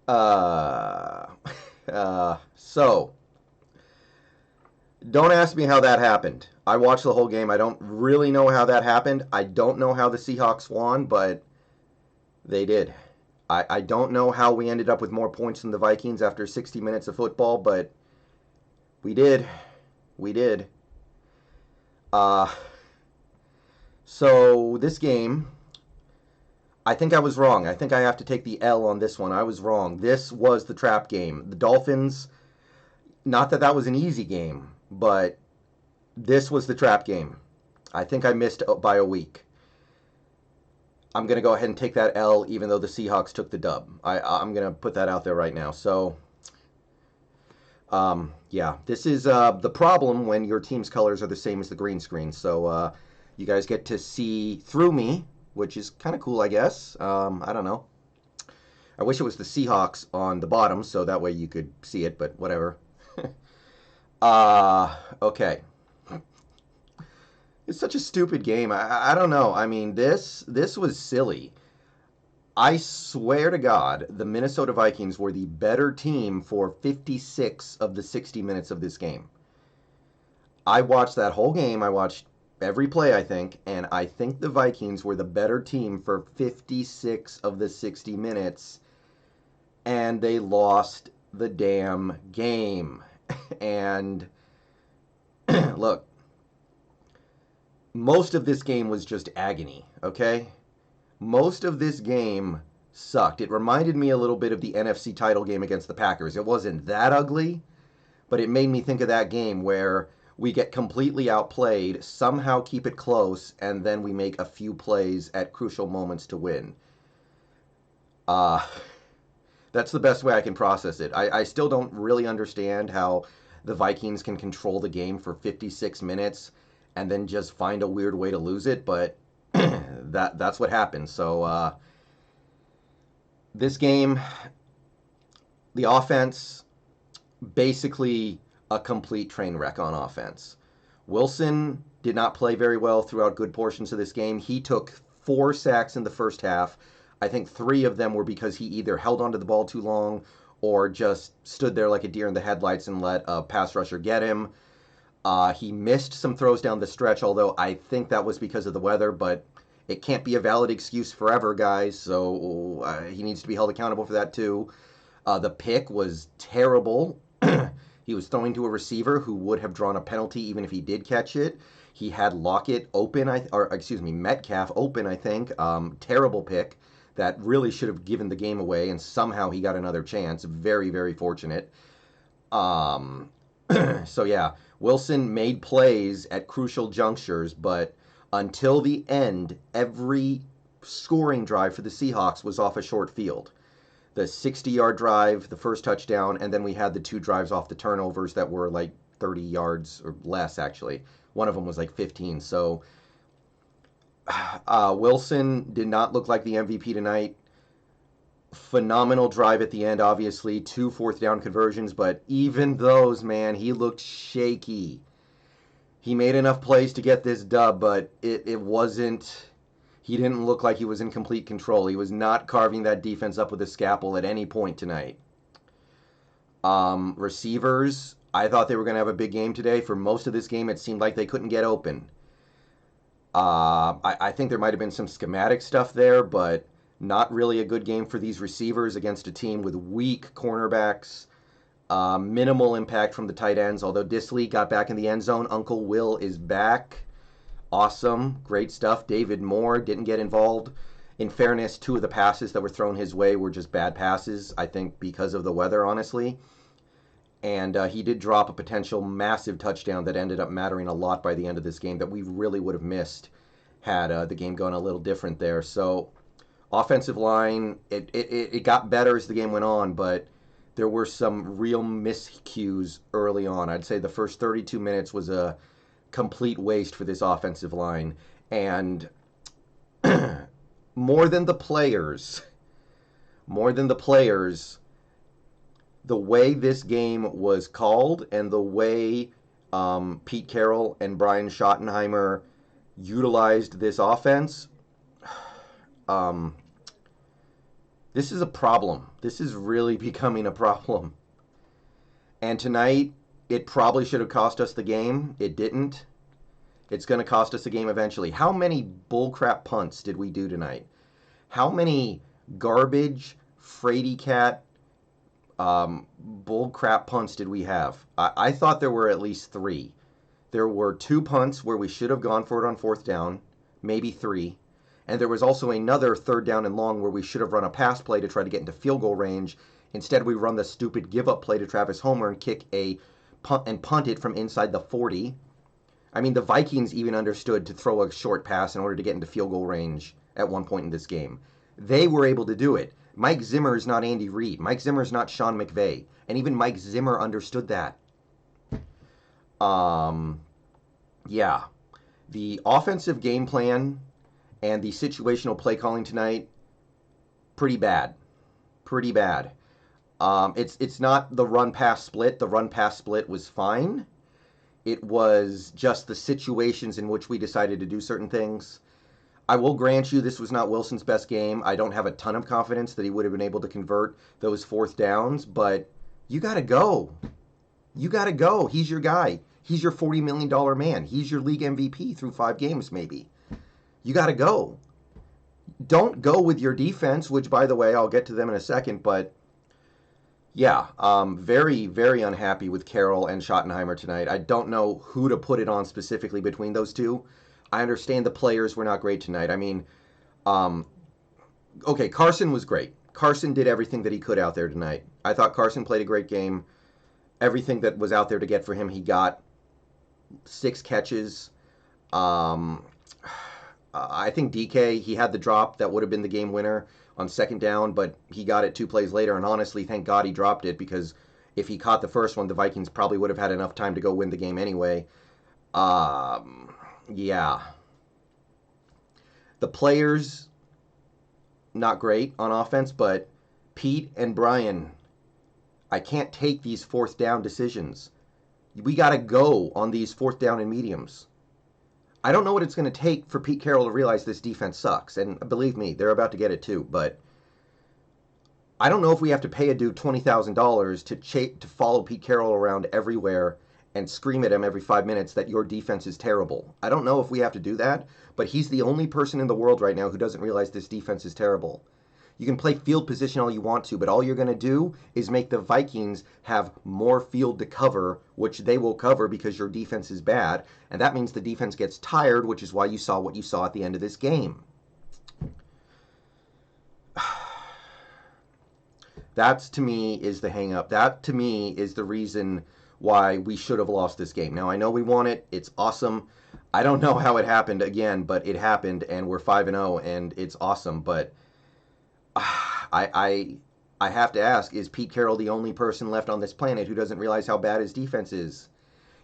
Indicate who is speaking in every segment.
Speaker 1: Uh, so, don't ask me how that happened. I watched the whole game. I don't really know how that happened. I don't know how the Seahawks won, but they did. I don't know how we ended up with more points than the Vikings after 60 minutes of football, but we did. We did. Uh, so, this game, I think I was wrong. I think I have to take the L on this one. I was wrong. This was the trap game. The Dolphins, not that that was an easy game, but this was the trap game. I think I missed by a week. I'm going to go ahead and take that L, even though the Seahawks took the dub. I'm going to put that out there right now. So, yeah, this is the problem when your team's colors are the same as the green screen. So, you guys get to see through me, which is kind of cool, I guess. I don't know. I wish it was the Seahawks on the bottom, so that way you could see it, but whatever. Okay. It's such a stupid game. I don't know. I mean, this was silly. I swear to God, the Minnesota Vikings were the better team for 56 of the 60 minutes of this game. I watched that whole game. I watched every play, I think, and I think the Vikings were the better team for 56 of the 60 minutes, and they lost the damn game. And look, most of this game was just agony, okay? Most of this game sucked. It reminded me a little bit of the NFC title game against the Packers. It wasn't that ugly, but it made me think of that game where we get completely outplayed, somehow keep it close, and then we make a few plays at crucial moments to win. Uh, that's the best way I can process it. I still don't really understand how the Vikings can control the game for 56 minutes and then just find a weird way to lose it, but that's what happened. So this game, the offense, basically a complete train wreck on offense. Wilson did not play very well throughout good portions of this game. He took 4 sacks in the first half. I think 3 of them were because he either held onto the ball too long or just stood there like a deer in the headlights and let a pass rusher get him. He missed some throws down the stretch, although I think that was because of the weather, but it can't be a valid excuse forever, guys, so he needs to be held accountable for that too. The pick was terrible. He was throwing to a receiver who would have drawn a penalty even if he did catch it. He had Lockett open, Metcalf open, I think. Terrible pick that really should have given the game away, and somehow he got another chance. Very, very fortunate. Um, so yeah, Wilson made plays at crucial junctures, but until the end, every scoring drive for the Seahawks was off a short field. The 60-yard drive, the first touchdown, and then we had the 2 drives off the turnovers that were like 30 yards or less, actually. One of them was like 15. So Wilson did not look like the MVP tonight. Phenomenal drive at the end, obviously. 2 fourth-down conversions, but even those, man, he looked shaky. He made enough plays to get this dub, but it wasn't... He didn't look like he was in complete control. He was not carving that defense up with a scalpel at any point tonight. Receivers, I thought they were going to have a big game today. For most of this game, it seemed like they couldn't get open. I think there might have been some schematic stuff there, but not really a good game for these receivers against a team with weak cornerbacks. Minimal impact from the tight ends, although Disley got back in the end zone. Uncle Will is back. Awesome. Great stuff. David Moore didn't get involved. In fairness, 2 of the passes that were thrown his way were just bad passes, I think because of the weather, honestly. And he did drop a potential massive touchdown that ended up mattering a lot by the end of this game that we really would have missed had the game gone a little different there. So, offensive line, it got better as the game went on, but there were some real miscues early on. I'd say the first 32 minutes was a complete waste for this offensive line. And more than the players, the way this game was called and the way Pete Carroll and Brian Schottenheimer utilized this offense, This is a problem. This is really becoming a problem. And tonight, it probably should have cost us the game. It didn't. It's going to cost us a game eventually. How many bullcrap punts did we do tonight? How many garbage, fraidy cat, bullcrap punts did we have? I thought there were at least three. There were two punts where we should have gone for it on fourth down, maybe three. And there was also another third down and long where we should have run a pass play to try to get into field goal range. Instead, we run the stupid give up play to Travis Homer and kick a punt and punt it from inside the 40. I mean, the Vikings even understood to throw a short pass in order to get into field goal range at one point in this game. They were able to do it. Mike Zimmer is not Andy Reid. Mike Zimmer is not Sean McVay. And even Mike Zimmer understood that. Yeah. The offensive game plan and the situational play calling tonight, pretty bad. Pretty bad. It's not the run pass split. The run pass split was fine. It was just the situations in which we decided to do certain things. I will grant you this was not Wilson's best game. I don't have a ton of confidence that he would have been able to convert those fourth downs, but you got to go. You got to go. He's your guy. He's your $40 million man. He's your league MVP through 5 games, maybe. You got to go. Don't go with your defense, which, by the way, I'll get to them in a second, but yeah, very, very unhappy with Carroll and Schottenheimer tonight. I don't know who to put it on specifically between those two. I understand the players were not great tonight. I mean, okay, Carson was great. Carson did everything that he could out there tonight. I thought Carson played a great game. Everything that was out there to get for him, he got. 6 catches. I think DK, he had the drop that would have been the game winner on second down, but he got it 2 plays later, and honestly, thank God he dropped it, because if he caught the first one, the Vikings probably would have had enough time to go win the game anyway. Yeah. The players, not great on offense, but Pete and Brian, I can't take these fourth down decisions. We got to go on these fourth down and mediums. I don't know what it's going to take for Pete Carroll to realize this defense sucks. And believe me, they're about to get it too. But I don't know if we have to pay a dude $20,000 to follow Pete Carroll around everywhere and scream at him every 5 minutes that your defense is terrible. I don't know if we have to do that, but he's the only person in the world right now who doesn't realize this defense is terrible. You can play field position all you want to, but all you're going to do is make the Vikings have more field to cover, which they will cover because your defense is bad. And that means the defense gets tired, which is why you saw what you saw at the end of this game. That, to me, is the hang-up. That, to me, is the reason why we should have lost this game. Now, I know we won it. It's awesome. I don't know how it happened again, but it happened, and we're 5-0, and it's awesome. But I have to ask, is Pete Carroll the only person left on this planet who doesn't realize how bad his defense is?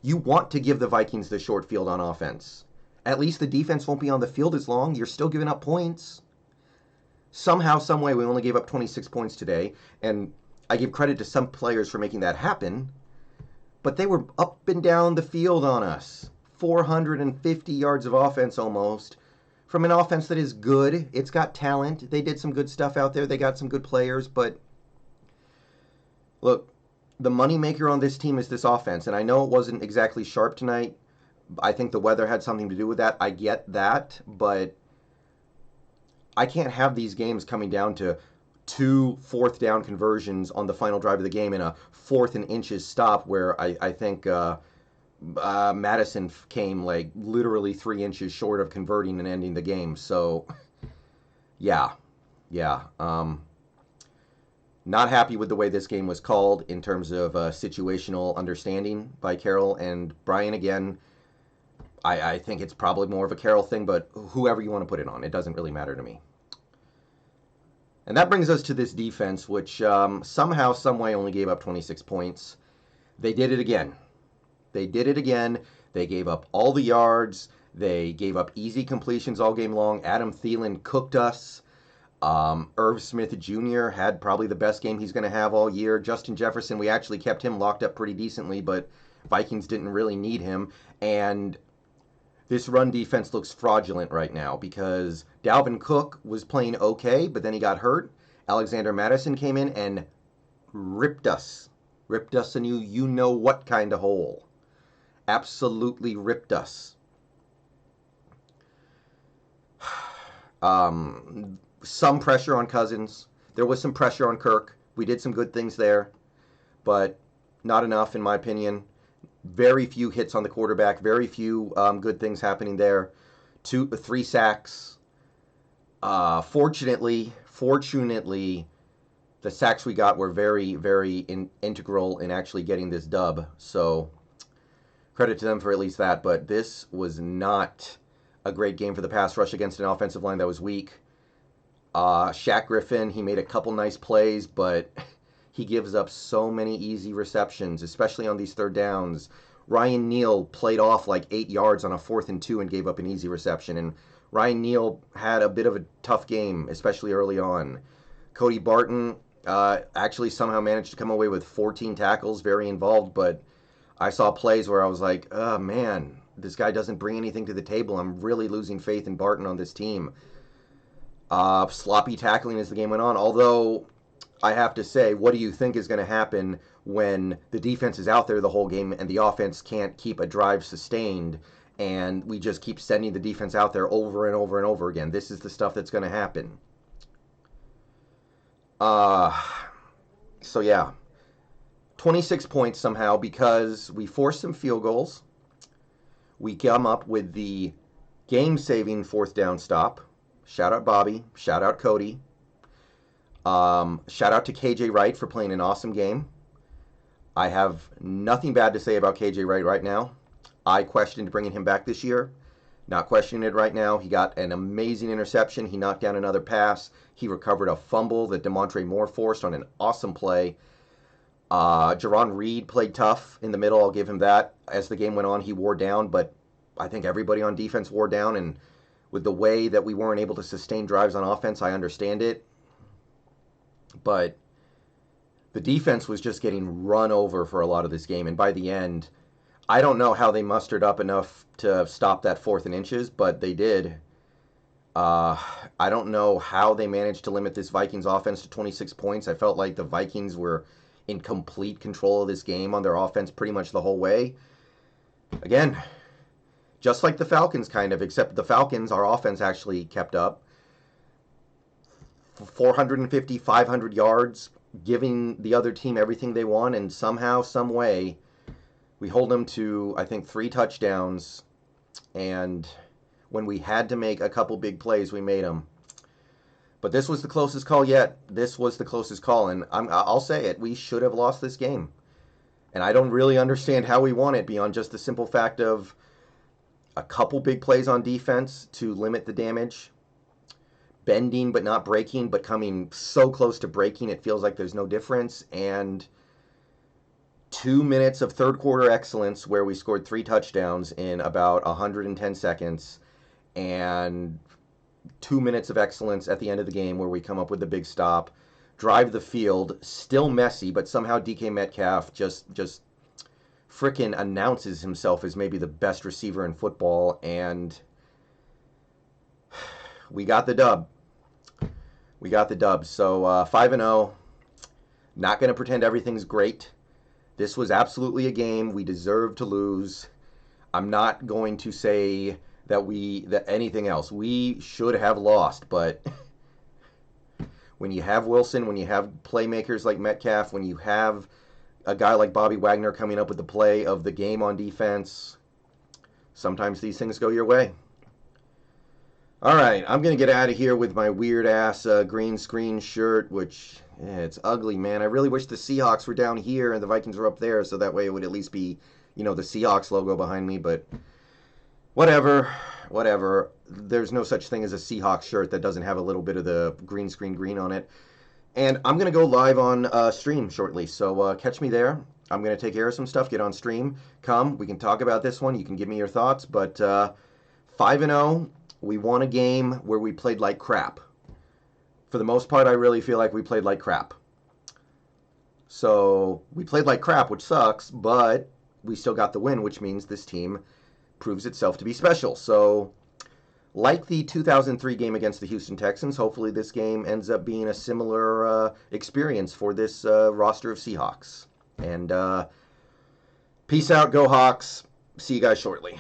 Speaker 1: You want to give the Vikings the short field on offense. At least the defense won't be on the field as long. You're still giving up points. Somehow, some way, we only gave up 26 points today, and I give credit to some players for making that happen, but they were up and down the field on us. 450 yards of offense almost. From an offense that is good. It's got talent. They did some good stuff out there. They got some good players, but look, the moneymaker on this team is this offense, and I know it wasn't exactly sharp tonight. I think the weather had something to do with that. I get that, but I can't have these games coming down to 2 fourth down conversions on the final drive of the game and a 4th and inches stop where I think Madison came like literally 3 inches short of converting and ending the game. So, yeah. Not happy with the way this game was called in terms of situational understanding by Carroll and Brian again. I think it's probably more of a Carroll thing, but whoever you want to put it on, it doesn't really matter to me. And that brings us to this defense, which somehow, someway only gave up 26 points. They did it again. They gave up all the yards. They gave up easy completions all game long. Adam Thielen cooked us. Irv Smith Jr. had probably the best game he's going to have all year. Justin Jefferson, we actually kept him locked up pretty decently, but Vikings didn't really need him. And this run defense looks fraudulent right now because Dalvin Cook was playing okay, but then he got hurt. Alexander Madison came in and ripped us. Ripped us a new you know what kind of hole. Absolutely ripped us. Some pressure on Cousins. There was some pressure on Kirk. We did some good things there, but not enough, in my opinion. Very few hits on the quarterback. Very few good things happening there. 3 sacks. Fortunately, the sacks we got were very, very integral in actually getting this dub. So credit to them for at least that. But this was not a great game for the pass rush against an offensive line that was weak. Shaq Griffin, he made a couple nice plays, but he gives up so many easy receptions, especially on these third downs. Ryan Neal played off like 8 yards on a 4th and 2 and gave up an easy reception. And Ryan Neal had a bit of a tough game, especially early on. Cody Barton actually somehow managed to come away with 14 tackles, very involved, but I saw plays where I was like, oh man, this guy doesn't bring anything to the table. I'm really losing faith in Barton on this team. Sloppy tackling as the game went on, although I have to say, what do you think is going to happen when the defense is out there the whole game and the offense can't keep a drive sustained and we just keep sending the defense out there over and over and over again? This is the stuff that's going to happen. So yeah, 26 points somehow because we forced some field goals. We come up with the game-saving 4th down stop. Shout out Bobby. Shout out Cody. Shout out to KJ Wright for playing an awesome game. I have nothing bad to say about KJ Wright right now. I questioned bringing him back this year. Not questioning it right now. He got an amazing interception. He knocked down another pass. He recovered a fumble that DeMontre Moore forced on an awesome play. Jerron Reed played tough in the middle. I'll give him that. As the game went on, he wore down, but I think everybody on defense wore down, and with the way that we weren't able to sustain drives on offense, I understand it. But the defense was just getting run over for a lot of this game, and by the end, I don't know how they mustered up enough to stop that 4th and inches, but they did. I don't know how they managed to limit this Vikings offense to 26 points. I felt like the Vikings were in complete control of this game on their offense pretty much the whole way. Again, just like the Falcons kind of, except the Falcons, our offense actually kept up. 450, 500 yards, giving the other team everything they want, and somehow, some way, we hold them to, I think, 3 touchdowns, and when we had to make a couple big plays, we made them. But this was the closest call yet. This was the closest call, and I'll say it, we should have lost this game. And I don't really understand how we won it beyond just the simple fact of a couple big plays on defense to limit the damage, bending but not breaking, but coming so close to breaking it feels like there's no difference, and 2 minutes of third quarter excellence where we scored 3 touchdowns in about 110 seconds, and 2 minutes of excellence at the end of the game where we come up with the big stop, drive the field, still messy, but somehow DK Metcalf just frickin' announces himself as maybe the best receiver in football, and we got the dub. We got the dub. So 5-0. Not going to pretend everything's great. This was absolutely a game we deserved to lose. I'm not going to say that anything else. We should have lost, but when you have Wilson, when you have playmakers like Metcalf, when you have a guy like Bobby Wagner coming up with the play of the game on defense, sometimes these things go your way. All right, I'm going to get out of here with my weird-ass green screen shirt, which, it's ugly, man. I really wish the Seahawks were down here and the Vikings were up there, so that way it would at least be, the Seahawks logo behind me, but whatever. There's no such thing as a Seahawks shirt that doesn't have a little bit of the green screen green on it. And I'm going to go live on stream shortly, so catch me there. I'm going to take care of some stuff, get on stream. We can talk about this one. You can give me your thoughts, but 5-0. We won a game where we played like crap. For the most part, I really feel like we played like crap. So we played like crap, which sucks, but we still got the win, which means this team proves itself to be special. So like the 2003 game against the Houston Texans, hopefully this game ends up being a similar experience for this roster of Seahawks. And peace out, go Hawks. See you guys shortly.